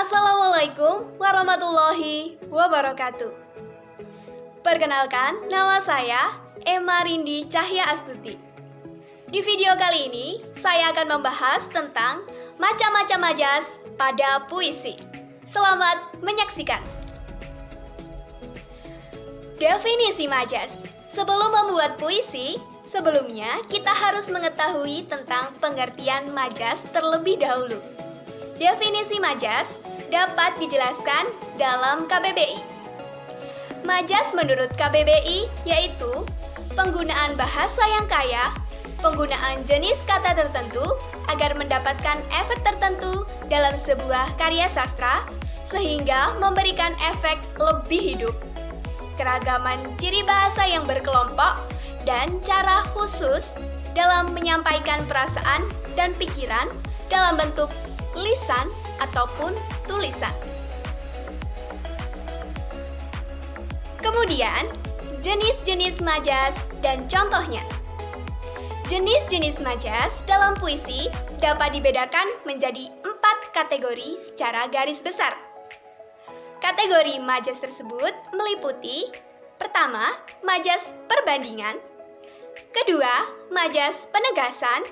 Assalamualaikum warahmatullahi wabarakatuh. Perkenalkan, nama saya Emma Rindi Cahya Astuti. Di video kali ini, saya akan membahas tentang macam-macam majas pada puisi. Selamat menyaksikan. Definisi majas. Sebelum membuat puisi, sebelumnya kita harus mengetahui tentang pengertian majas terlebih dahulu. Definisi majas dapat dijelaskan dalam KBBI. Majas menurut KBBI yaitu penggunaan bahasa yang kaya, penggunaan jenis kata tertentu agar mendapatkan efek tertentu dalam sebuah karya sastra sehingga memberikan efek lebih hidup. Keragaman ciri bahasa yang berkelompok dan cara khusus dalam menyampaikan perasaan dan pikiran dalam bentuk lisan ataupun tulisan. Kemudian, jenis-jenis majas dan contohnya. Jenis-jenis majas dalam puisi dapat dibedakan menjadi 4 kategori secara garis besar. Kategori majas tersebut meliputi: pertama, majas perbandingan; kedua, majas penegasan;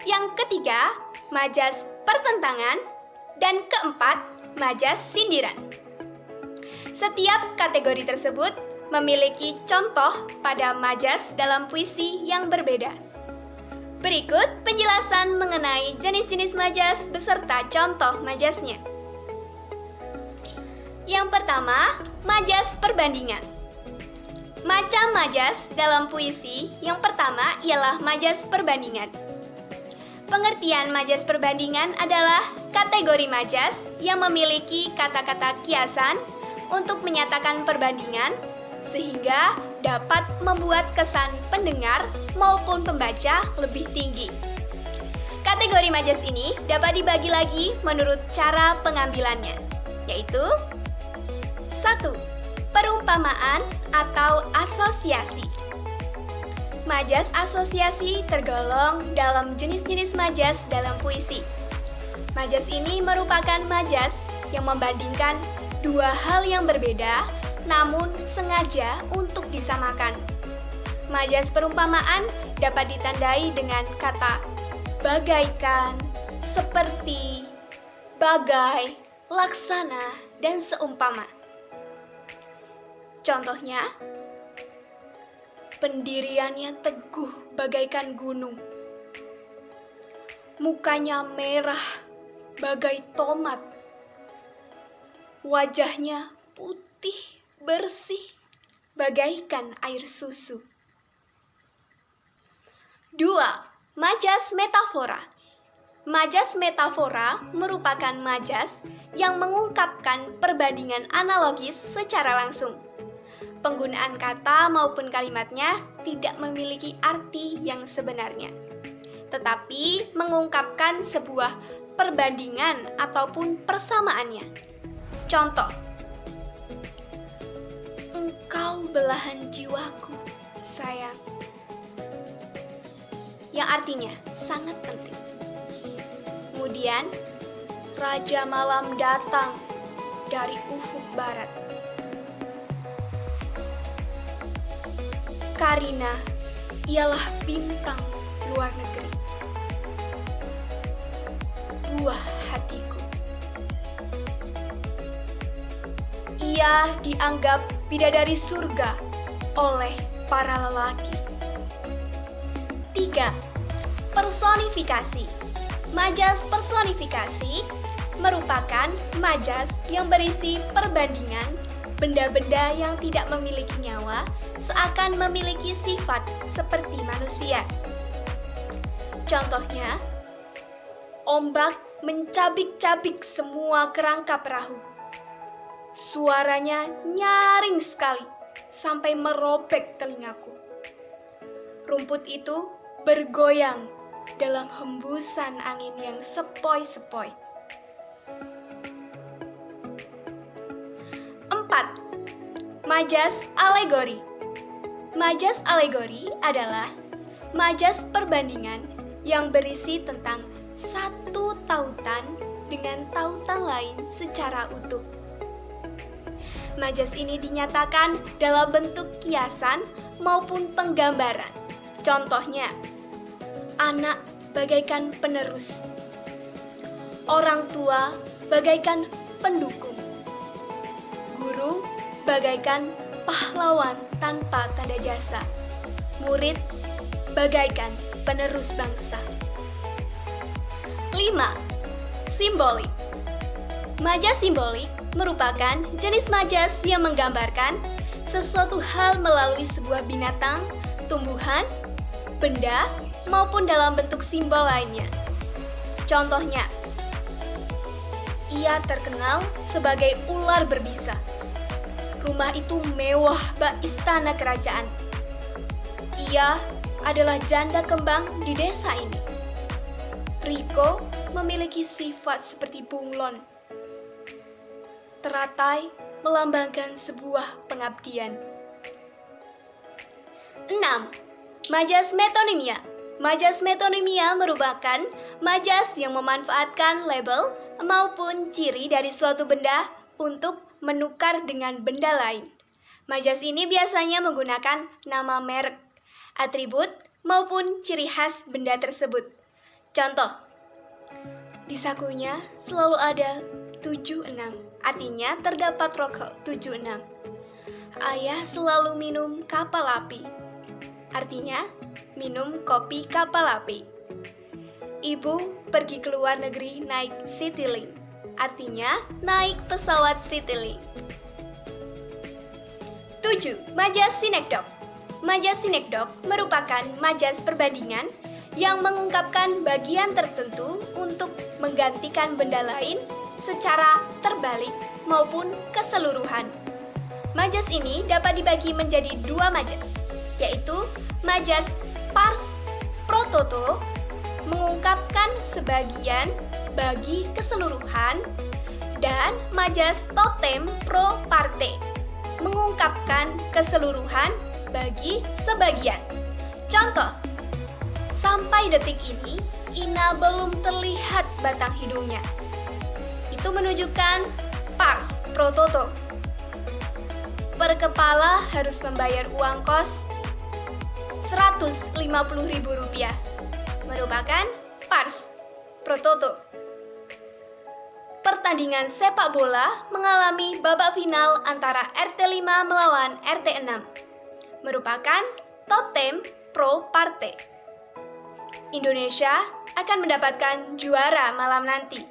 yang ketiga, majas pertentangan; dan keempat, majas sindiran. Setiap kategori tersebut memiliki contoh pada majas dalam puisi yang berbeda. Berikut penjelasan mengenai jenis-jenis majas beserta contoh majasnya. Yang pertama, majas perbandingan. Macam majas dalam puisi yang pertama ialah majas perbandingan. Pengertian majas perbandingan adalah kategori majas yang memiliki kata-kata kiasan untuk menyatakan perbandingan sehingga dapat membuat kesan pendengar maupun pembaca lebih tinggi. Kategori majas ini dapat dibagi lagi menurut cara pengambilannya, yaitu 1. Perumpamaan atau asosiasi. Majas asosiasi tergolong dalam jenis-jenis majas dalam puisi. Majas ini merupakan majas yang membandingkan dua hal yang berbeda, namun sengaja untuk disamakan. Majas perumpamaan dapat ditandai dengan kata bagaikan, seperti, bagai, laksana, dan seumpama. Contohnya, pendiriannya teguh bagaikan gunung, mukanya merah bagai tomat, wajahnya putih bersih bagaikan air susu. 2. Majas metafora. Majas metafora merupakan majas yang mengungkapkan perbandingan analogis secara langsung. Penggunaan kata maupun kalimatnya tidak memiliki arti yang sebenarnya, tetapi mengungkapkan sebuah perbandingan ataupun persamaannya. Contoh, engkau belahan jiwaku, sayang, yang artinya sangat penting. Kemudian, Raja Malam datang dari ufuk barat. Karina ialah bintang luar negeri, buah hatiku. Ia dianggap bidadari surga oleh para lelaki. 3. Personifikasi. Majas personifikasi merupakan majas yang berisi perbandingan benda-benda yang tidak memiliki nyawa seakan memiliki sifat seperti manusia. Contohnya, ombak mencabik-cabik semua kerangka perahu. Suaranya nyaring sekali sampai merobek telingaku. Rumput itu bergoyang dalam hembusan angin yang sepoi-sepoi. 4. Majas alegori. Majas alegori adalah majas perbandingan yang berisi tentang satu tautan dengan tautan lain secara utuh. Majas ini dinyatakan dalam bentuk kiasan maupun penggambaran. Contohnya, anak bagaikan penerus, orang tua bagaikan pendukung, guru bagaikan pahlawan tanpa tanda jasa, murid bagaikan penerus bangsa. 5. Simbolik. Majas simbolik merupakan jenis majas yang menggambarkan sesuatu hal melalui sebuah binatang, tumbuhan, benda, maupun dalam bentuk simbol lainnya. Contohnya, ia terkenal sebagai ular berbisa. Rumah itu mewah bak istana kerajaan. Ia adalah janda kembang di desa ini. Riko memiliki sifat seperti bunglon. Teratai melambangkan sebuah pengabdian. 6. Majas metonimia. Majas metonimia merupakan majas yang memanfaatkan label maupun ciri dari suatu benda untuk menukar dengan benda lain. Majas ini biasanya menggunakan nama merek, atribut, maupun ciri khas benda tersebut. Contoh, di sakunya selalu ada 76, artinya terdapat rokok 76. Ayah selalu minum kapal api, artinya minum kopi kapal api. Ibu pergi ke luar negeri naik Citylink, artinya naik pesawat Citylink. 7. Majas sinekdok. Majas sinekdok merupakan majas perbandingan yang mengungkapkan bagian tertentu untuk menggantikan benda lain secara terbalik maupun keseluruhan. Majas ini dapat dibagi menjadi 2 majas, yaitu majas pars pro toto mengungkapkan sebagian bagi keseluruhan, dan majas totem pro parte mengungkapkan keseluruhan bagi sebagian. Contoh, sampai detik ini Ina belum terlihat batang hidungnya. Itu menunjukkan pars pro toto. Per kepala harus membayar uang kos Rp150.000, merupakan pars pro toto. Pertandingan sepak bola mengalami babak final antara RT5 melawan RT6, merupakan totem pro parte. Indonesia akan mendapatkan juara malam nanti,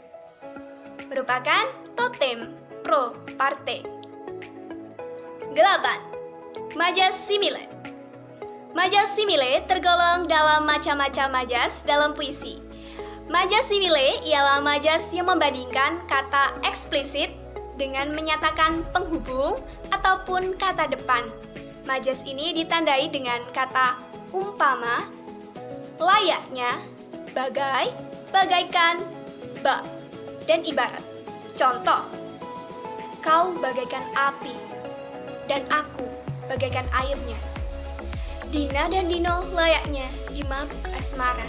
merupakan totem pro parte. 8. Majas simile. Majas simile tergolong dalam macam-macam majas dalam puisi. Majas simile ialah majas yang membandingkan kata eksplisit dengan menyatakan penghubung ataupun kata depan. Majas ini ditandai dengan kata umpama, layaknya, bagai, bagaikan, bak, dan ibarat. Contoh, kau bagaikan api, dan aku bagaikan airnya. Dina dan Dino layaknya di mabuk asmara.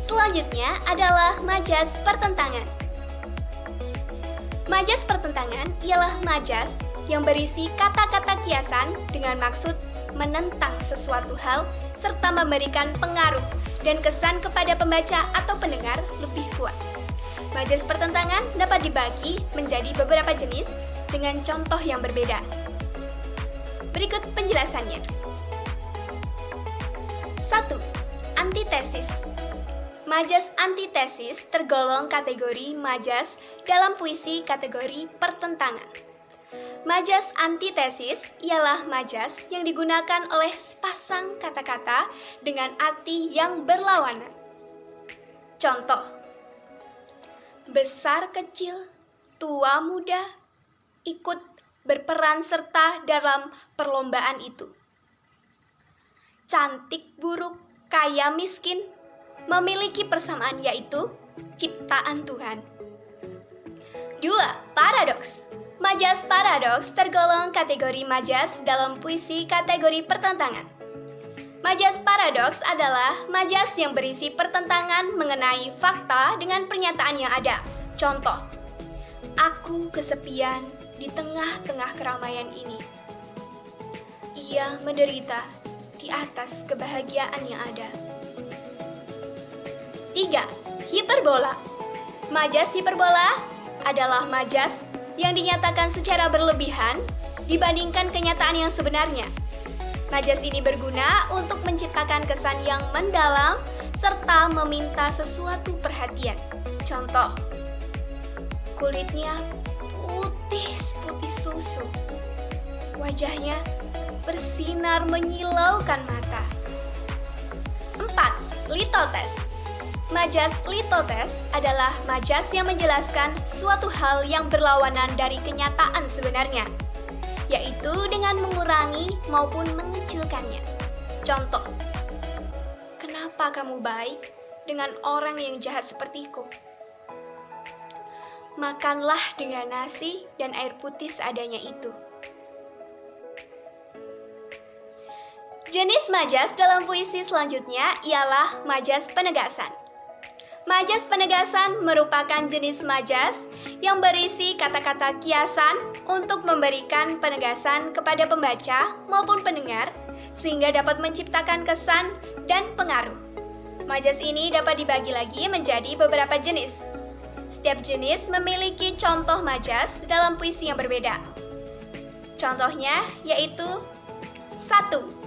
Selanjutnya adalah majas pertentangan. Majas pertentangan ialah majas yang berisi kata-kata kiasan dengan maksud menentang sesuatu hal serta memberikan pengaruh dan kesan kepada pembaca atau pendengar lebih kuat. Majas pertentangan dapat dibagi menjadi beberapa jenis dengan contoh yang berbeda. Berikut penjelasannya. 1. Antitesis. Majas antitesis tergolong kategori majas dalam puisi kategori pertentangan. Majas antitesis ialah majas yang digunakan oleh sepasang kata-kata dengan arti yang berlawanan. Contoh, besar kecil, tua muda, ikut berperan serta dalam perlombaan itu. Cantik buruk, kaya miskin, memiliki persamaan yaitu ciptaan Tuhan. 2. Paradoks. Majas paradoks tergolong kategori majas dalam puisi kategori pertentangan. Majas paradoks adalah majas yang berisi pertentangan mengenai fakta dengan pernyataan yang ada. Contoh, aku kesepian di tengah-tengah keramaian ini. Ia menderita di atas kebahagiaan yang ada. 3. Hiperbola. Majas hiperbola adalah majas yang dinyatakan secara berlebihan dibandingkan kenyataan yang sebenarnya. Majas ini berguna untuk menciptakan kesan yang mendalam serta meminta sesuatu perhatian. Contoh, kulitnya putih susu. Wajahnya bersinar menyilaukan mata. 4. Litotes. Majas litotes adalah majas yang menjelaskan suatu hal yang berlawanan dari kenyataan sebenarnya, yaitu dengan mengurangi maupun mengecilkannya. Contoh, kenapa kamu baik dengan orang yang jahat sepertiku? Makanlah dengan nasi dan air putih seadanya itu. Jenis majas dalam puisi selanjutnya ialah majas penegasan. Majas penegasan merupakan jenis majas yang berisi kata-kata kiasan untuk memberikan penegasan kepada pembaca maupun pendengar sehingga dapat menciptakan kesan dan pengaruh. Majas ini dapat dibagi lagi menjadi beberapa jenis. Setiap jenis memiliki contoh majas dalam puisi yang berbeda. Contohnya yaitu 1.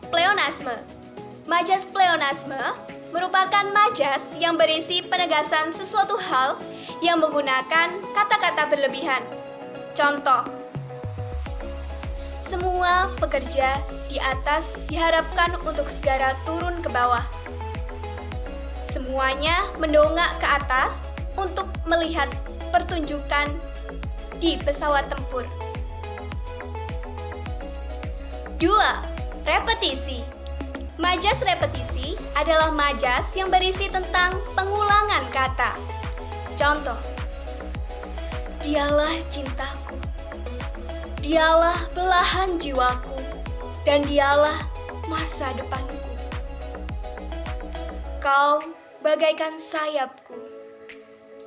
Pleonasme. Majas pleonasme merupakan majas yang berisi penegasan sesuatu hal yang menggunakan kata-kata berlebihan. Contoh, semua pekerja di atas diharapkan untuk segera turun ke bawah. Semuanya mendongak ke atas untuk melihat pertunjukan di pesawat tempur. 2. Repetisi. Majas repetisi adalah majas yang berisi tentang pengulangan kata. Contoh, dialah cintaku, dialah belahan jiwaku, dan dialah masa depanku. Kau bagaikan sayapku,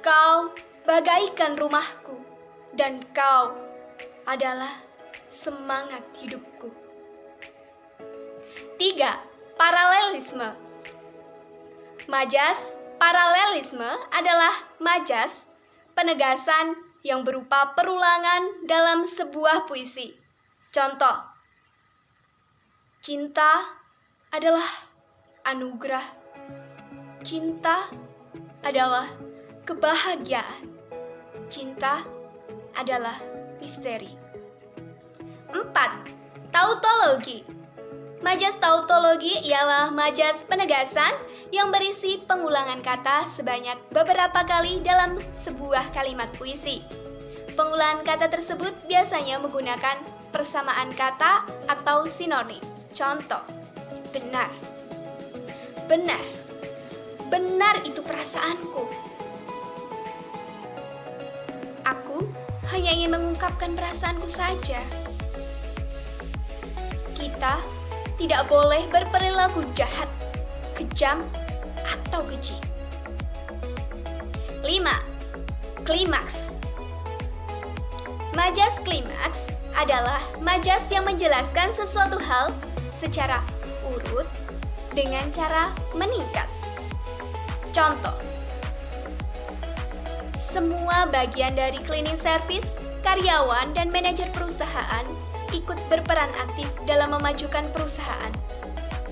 kau bagaikan rumahku, dan kau adalah semangat hidupku. 3. Paralelisme. Majas paralelisme adalah majas penegasan yang berupa perulangan dalam sebuah puisi. Contoh, cinta adalah anugerah. Cinta adalah kebahagiaan. Cinta adalah misteri. 4. Tautologi. Majas tautologi ialah majas penegasan yang berisi pengulangan kata sebanyak beberapa kali dalam sebuah kalimat puisi. Pengulangan kata tersebut biasanya menggunakan persamaan kata atau sinonim. Contoh, benar. Benar. Benar itu perasaanku. Aku hanya ingin mengungkapkan perasaanku saja. Kita tidak boleh berperilaku jahat, kejam, atau keji. 5. Klimaks. Majas klimaks adalah majas yang menjelaskan sesuatu hal secara urut dengan cara meningkat. Contoh, semua bagian dari cleaning service, karyawan, dan manajer perusahaan ikut berperan aktif dalam memajukan perusahaan.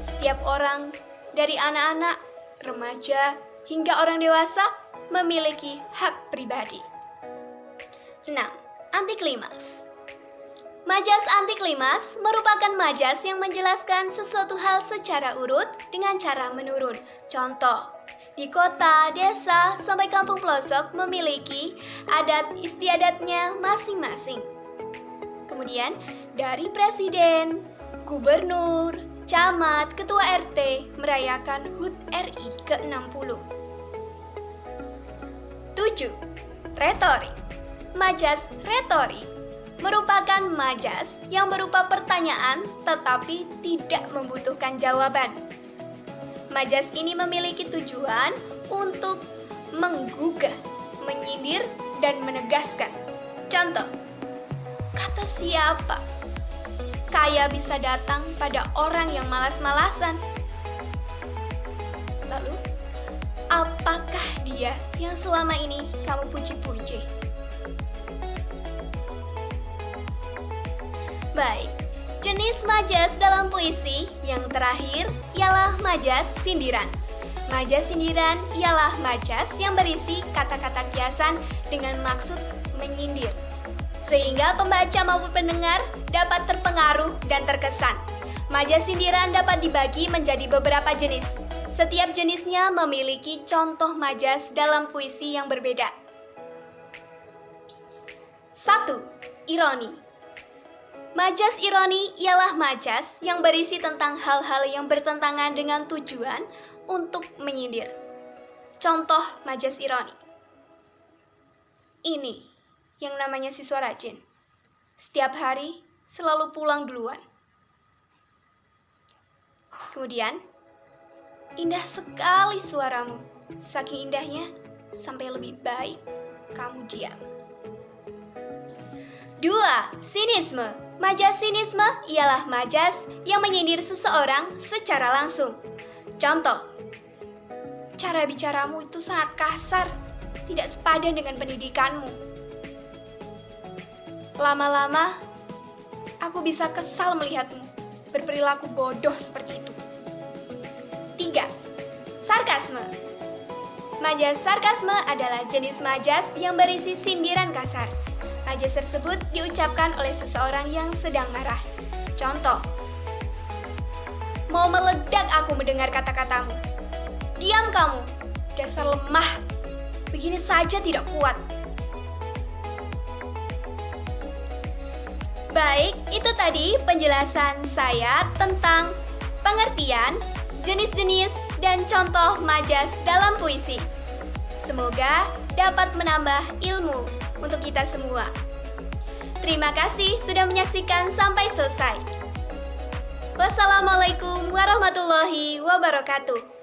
Setiap orang, dari anak-anak, remaja, hingga orang dewasa, memiliki hak pribadi. 6. Antiklimaks. Majas antiklimaks merupakan majas yang menjelaskan sesuatu hal secara urut dengan cara menurun. Contoh, di kota, desa, sampai kampung pelosok memiliki adat istiadatnya masing-masing. Kemudian, dari presiden, gubernur, camat, ketua RT merayakan HUT RI ke-60. 7. Retorik. Majas retorik merupakan majas yang berupa pertanyaan tetapi tidak membutuhkan jawaban. Majas ini memiliki tujuan untuk menggugah, menyindir, dan menegaskan. Contoh, kata siapa? Kaya bisa datang pada orang yang malas-malasan. Lalu, apakah dia yang selama ini kamu puji-puji? Baik, jenis majas dalam puisi yang terakhir ialah majas sindiran. Majas sindiran ialah majas yang berisi kata-kata kiasan dengan maksud menyindir, sehingga pembaca maupun pendengar dapat terpengaruh dan terkesan. Majas sindiran dapat dibagi menjadi beberapa jenis. Setiap jenisnya memiliki contoh majas dalam puisi yang berbeda. 1. Ironi. Majas ironi ialah majas yang berisi tentang hal-hal yang bertentangan dengan tujuan untuk menyindir. Contoh majas ironi. Ini yang namanya siswa rajin. Setiap hari selalu pulang duluan. Kemudian, indah sekali suaramu. Saking indahnya, sampai lebih baik kamu diam. 2. Sinisme. Majas sinisme ialah majas yang menyindir seseorang secara langsung. Contoh, cara bicaramu itu sangat kasar, tidak sepadan dengan pendidikanmu. Lama-lama, aku bisa kesal melihatmu berperilaku bodoh seperti itu. 3. Sarkasme. Majas sarkasme adalah jenis majas yang berisi sindiran kasar. Majas tersebut diucapkan oleh seseorang yang sedang marah. Contoh, mau meledak aku mendengar kata-katamu. Diam kamu, dasar lemah. Begini saja tidak kuat. Baik, itu tadi penjelasan saya tentang pengertian, jenis-jenis, dan contoh majas dalam puisi. Semoga dapat menambah ilmu untuk kita semua. Terima kasih sudah menyaksikan sampai selesai. Wassalamualaikum warahmatullahi wabarakatuh.